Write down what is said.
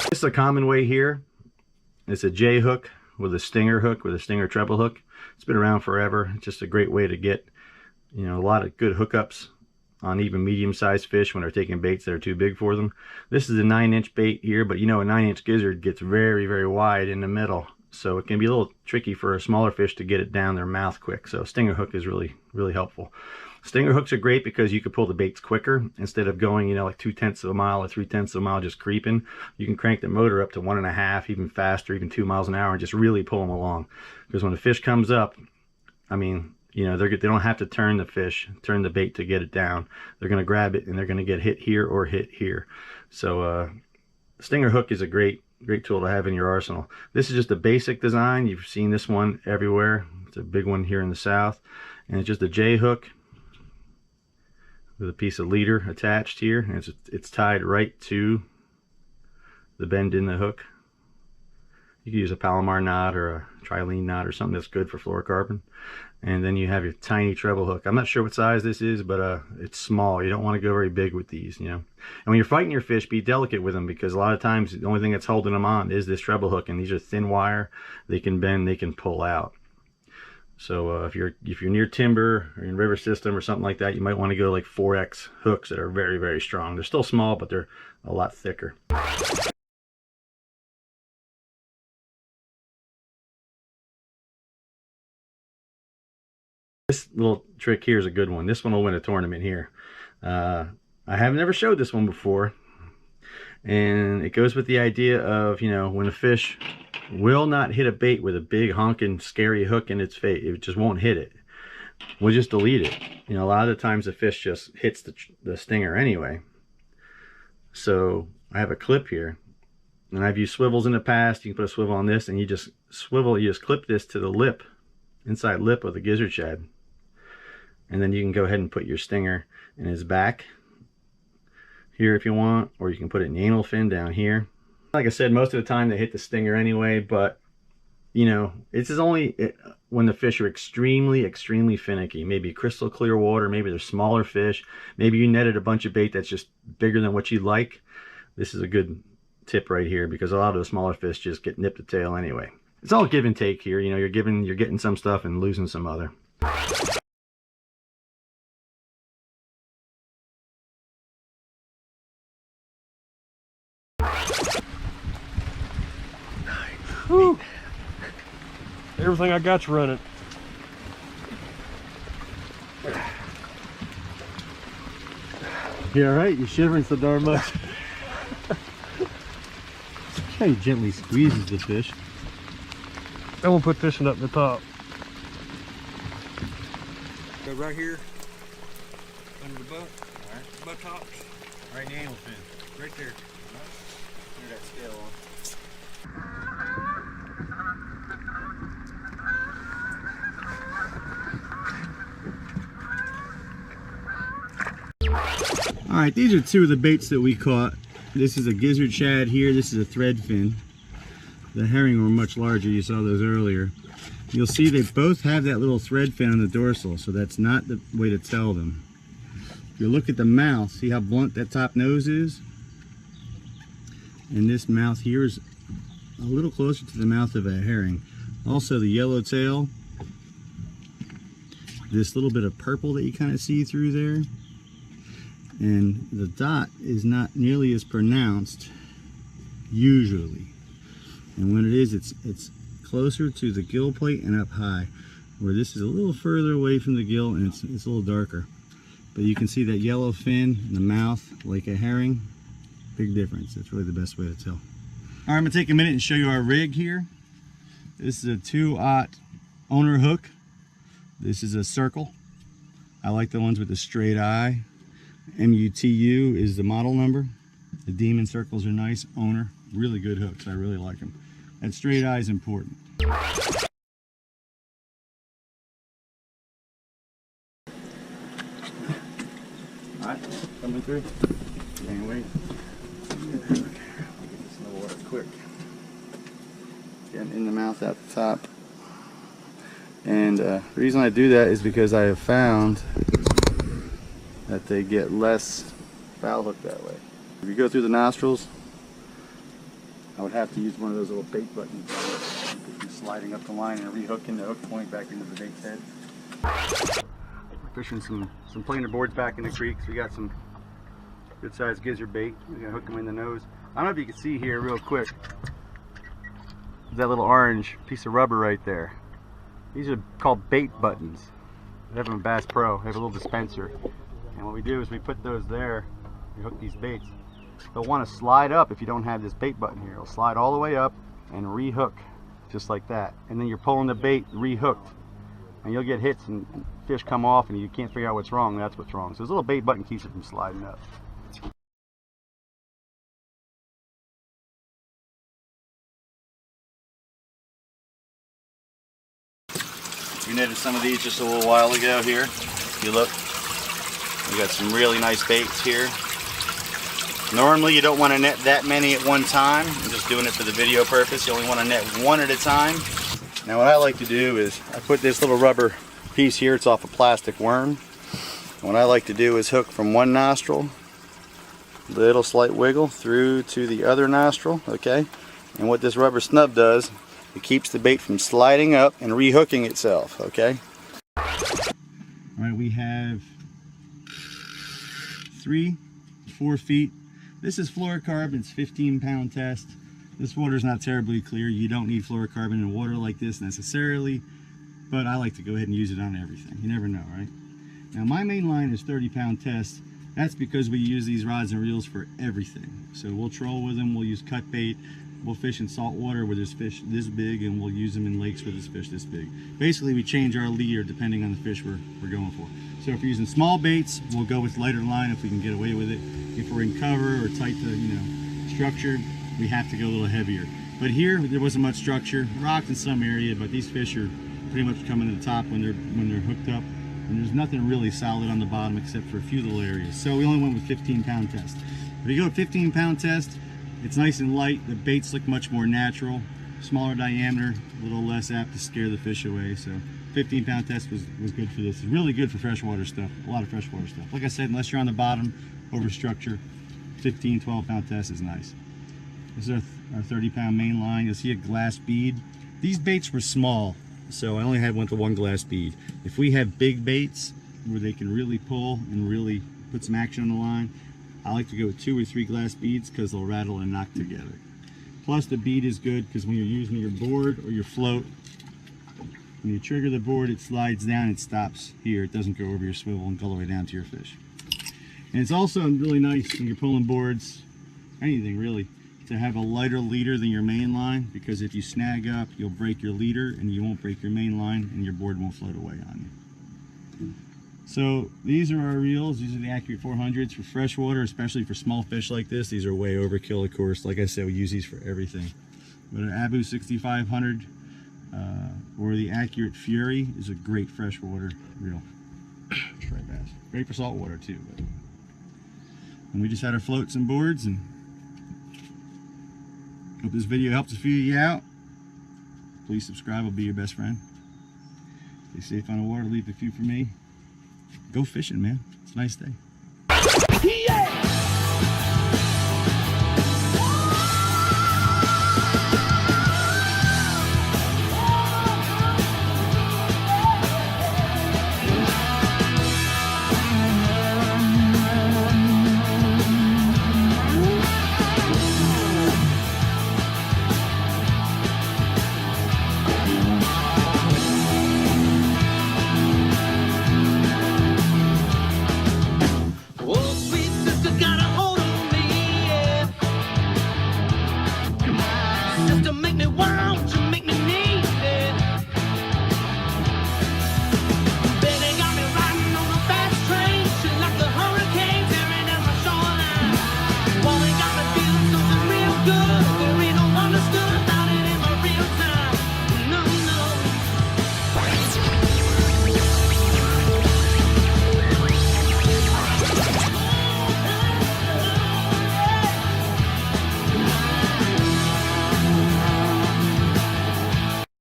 This is a common way here. It's a J hook with a stinger hook, with a stinger treble hook. It's been around forever. It's just a great way to get, you know, a lot of good hookups on even medium-sized fish when they're taking baits that are too big for them. This is a 9-inch bait here, but you know, a 9-inch gizzard gets very, very wide in the middle, so it can be a little tricky for a smaller fish to get it down their mouth quick. So a stinger hook is really, really helpful. Stinger hooks are great because you can pull the baits quicker instead of going, you know, like 2/10 of a mile or 3/10 of a mile just creeping. You can crank the motor up to 1.5, even faster, even 2 miles an hour, and just really pull them along. Because when the fish comes up, I mean, you know, they don't have to turn the bait to get it down. They're going to grab it and they're going to get hit here or hit here. So stinger hook is a great tool to have in your arsenal. This is just a basic design. You've seen this one everywhere. It's a big one here in the South, and it's just a J hook with a piece of leader attached here, and it's tied right to the bend in the hook. You can use a Palomar knot or a trilene knot or something that's good for fluorocarbon. And then you have your tiny treble hook. I'm not sure what size this is, but it's small. You don't want to go very big with these, you know. And when you're fighting your fish, be delicate with them, because a lot of times the only thing that's holding them on is this treble hook, and these are thin wire. They can bend, they can pull out. So if you're near timber or in river system or something like that, you might want to go like 4X hooks that are very, very strong. They're still small, but they're a lot thicker. This little trick here is a good one. This one will win a tournament here. I have never showed this one before, and it goes with the idea of, you know, when a fish will not hit a bait with a big honking scary hook in its face, it just won't hit it. We'll just delete it. You know, a lot of the times the fish just hits the stinger anyway. So I have a clip here, and I've used swivels in the past. You can put a swivel on this, and you just clip this to the lip, inside lip of the gizzard shad, and then you can go ahead and put your stinger in his back here if you want, or you can put it in the anal fin down here. Like I said, most of the time they hit the stinger anyway, but you know, it's only when the fish are extremely, extremely finicky. Maybe crystal clear water, maybe they're smaller fish, maybe you netted a bunch of bait that's just bigger than what you'd like. This is a good tip right here, because a lot of the smaller fish just get nipped the tail anyway. It's all give and take here. You know, you're getting some stuff and losing some other. Whew. Everything I got's running. Yeah, right. You're shivering so darn much. See how he gently squeezes the fish. I'm gonna put this one up the top. Go right here under the butt. All right. Butt tops. Right in the anal fin. Right there. Turn that scale on. All right, these are two of the baits that we caught. This is a gizzard shad here. This is a threadfin. The herring were much larger. You saw those earlier. You'll see they both have that little threadfin on the dorsal, so that's not the way to tell them. If you look at the mouth, see how blunt that top nose is? And this mouth here is a little closer to the mouth of a herring. Also the yellow tail, this little bit of purple that you kind of see through there, and the dot is not nearly as pronounced usually, and when it is, it's closer to the gill plate and up high, where this is a little further away from the gill and it's a little darker. But you can see that yellow fin in the mouth like a herring. Big difference. That's really the best way to tell. All right, I'm gonna take a minute and show you our rig here. This is a 2/0 owner hook. This is a circle. I like the ones with the straight eye. MUTU is the model number. The demon circles are nice. Owner, really good hooks. I really like them. That straight eye is important. All right, coming through. Can't wait. Get this in the water quick. Getting in the mouth out the top. And the reason I do that is because I have found that they get less foul hook that way. If you go through the nostrils, I would have to use one of those little bait buttons sliding up the line and rehooking the hook point back into the bait's head. Fishing some planer boards back in the creek. So we got some good sized gizzard bait. We're gonna hook them in the nose. I don't know if you can see here real quick. That little orange piece of rubber right there. These are called bait buttons. They have them in Bass Pro. They have a little dispenser. And what we do is we put those there. We hook these baits. They'll want to slide up if you don't have this bait button here. It'll slide all the way up and rehook just like that. And then you're pulling the bait rehooked. And you'll get hits and fish come off and you can't figure out what's wrong. That's what's wrong. So this little bait button keeps it from sliding up. We netted some of these just a little while ago here. If you look, we got some really nice baits here. Normally you don't want to net that many at one time. I'm just doing it for the video purpose. You only want to net one at a time. Now what I like to do is I put this little rubber piece here. It's off a plastic worm. And what I like to do is hook from one nostril, little slight wiggle through to the other nostril, okay? And what this rubber snub does, it keeps the bait from sliding up and rehooking itself, okay? All right, we have 3 to 4 feet. This is fluorocarbon, it's 15-pound test. This water's not terribly clear. You don't need fluorocarbon in water like this necessarily, but I like to go ahead and use it on everything. You never know, right? Now my main line is 30-pound test. That's because we use these rods and reels for everything. So we'll troll with them, we'll use cut bait, we'll fish in salt water where there's fish this big, and we'll use them in lakes where there's fish this big. Basically, we change our leader depending on the fish we're going for. So if we're using small baits, we'll go with lighter line if we can get away with it. If we're in cover or tight to, structured, we have to go a little heavier. But here, there wasn't much structure. Rocks in some area, but these fish are pretty much coming to the top when they're hooked up. And there's nothing really solid on the bottom except for a few little areas. So we only went with 15-pound test. If you go with 15-pound test, it's nice and light. The baits look much more natural, smaller diameter, a little less apt to scare the fish away. So 15-pound test was good for this. It's really good for freshwater stuff, a lot of freshwater stuff. Like I said, unless you're on the bottom, over structure, 15, 12-pound test is nice. This is our 30-pound main line. You'll see a glass bead. These baits were small, so I only had one glass bead. If we have big baits where they can really pull and really put some action on the line, I like to go with 2 or 3 glass beads because they'll rattle and knock together. Plus the bead is good because when you're using your board or your float, when you trigger the board, it slides down and stops here. It doesn't go over your swivel and go all the way down to your fish. And it's also really nice when you're pulling boards, anything really, to have a lighter leader than your main line, because if you snag up, you'll break your leader and you won't break your main line and your board won't float away on you. So these are our reels. These are the Accurate 400s for freshwater, especially for small fish like this. These are way overkill, of course. Like I said, we use these for everything. But our Abu 6500 or the Accurate Fury is a great freshwater reel. Striped bass. Great for saltwater too. But. And we just had our floats and boards, and hope this video helps a few of you out. Please subscribe, I'll be your best friend. Stay safe on the water, leave a few for me. Go fishing, man. It's a nice day.